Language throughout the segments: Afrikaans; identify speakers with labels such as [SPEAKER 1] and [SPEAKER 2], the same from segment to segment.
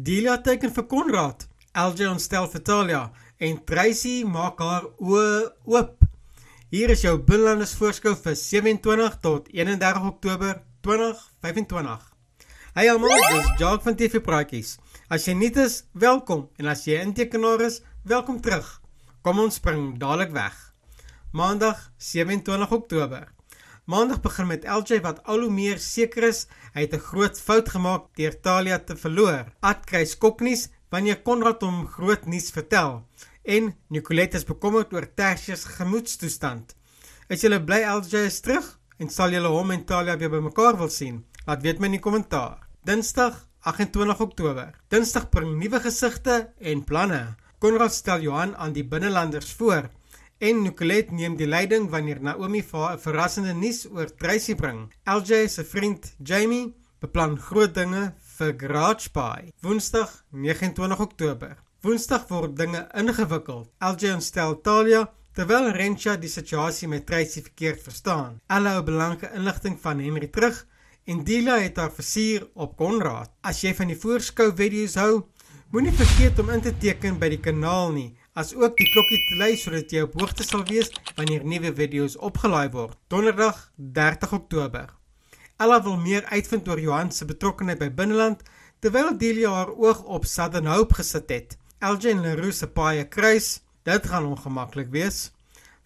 [SPEAKER 1] Delia teken vir Konrad, LJ ontstel vir Talia en Tracy maak haar oë oop. Hier is jou Binnelanders voorskou vir 27 tot 31 Oktober 2025. Hey almal, dis Jacques van TV Praatjies. As jy nuut is, welkom, en as jy 'n intekenaar is, welkom terug. Kom ons spring dadelik weg. Maandag 27 Oktober. Maandag begin met LJ wat al hoe meer seker is, hy het 'n groot fout gemaak deur Talia te verloor. Ad kry skoknuus wanneer Konrad hom groot nuus vertel. En Nicolette is bekommerd oor Tertius gemoedstoestand. Is julle bly LJ is terug en sal julle hom en Talia weer bymekaar wil sien? Laat weet my in die kommentaar. Dinsdag 28 Oktober. Dinsdag bring nuwe gesigte en planne. Konrad stel Johan aan die binnelanders voor. En Nicolette neem die leiding wanneer Naomi vir haar 'n verrassende nuus oor Tracy bring. LJ se vriend Jamie beplan groot dinge vir Garage Pie. Woensdag 29 Oktober. Woensdag word dinge ingewikkeld. LJ ontstel Talia terwyl Rencha die situasie met Tracy verkeerd verstaan. Elle hou belangrike inligting van Henry terug en Delia het haar versier op Konrad. As jy van die voorskou video's hou, moenie vergeet om in te teken by die kanaal nie, as ook die klokkie te lui sodat jy op hoogte sal wees wanneer nuwe video's opgelaai word. Donderdag 30 Oktober. Ella wil meer uitvind oor Johan se betrokkenheid by Binneland, terwyl Delia haar oog op Southern Hope gesit het. LJ en Leroux se paaie kruis, dit gaan ongemaklik wees.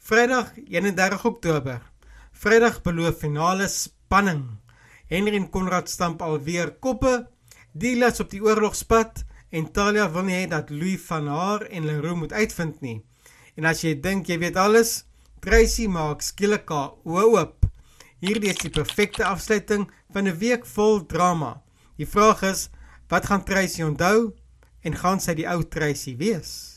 [SPEAKER 1] Vrydag 31 Oktober. Vrydag beloof finale spanning. Henry en Konrad stamp alweer koppe, Delia is op die oorlogspad, en Talia wil nie hê dat Louis van haar en Leroux moet uitvind nie. En as jy dink jy weet alles, Tracy maak skielik haar oë oop. Hierdie is die perfekte afsluiting van 'n week vol drama. Die vraag is, wat gaan Tracy onthou en gaan sy die ou Tracy wees?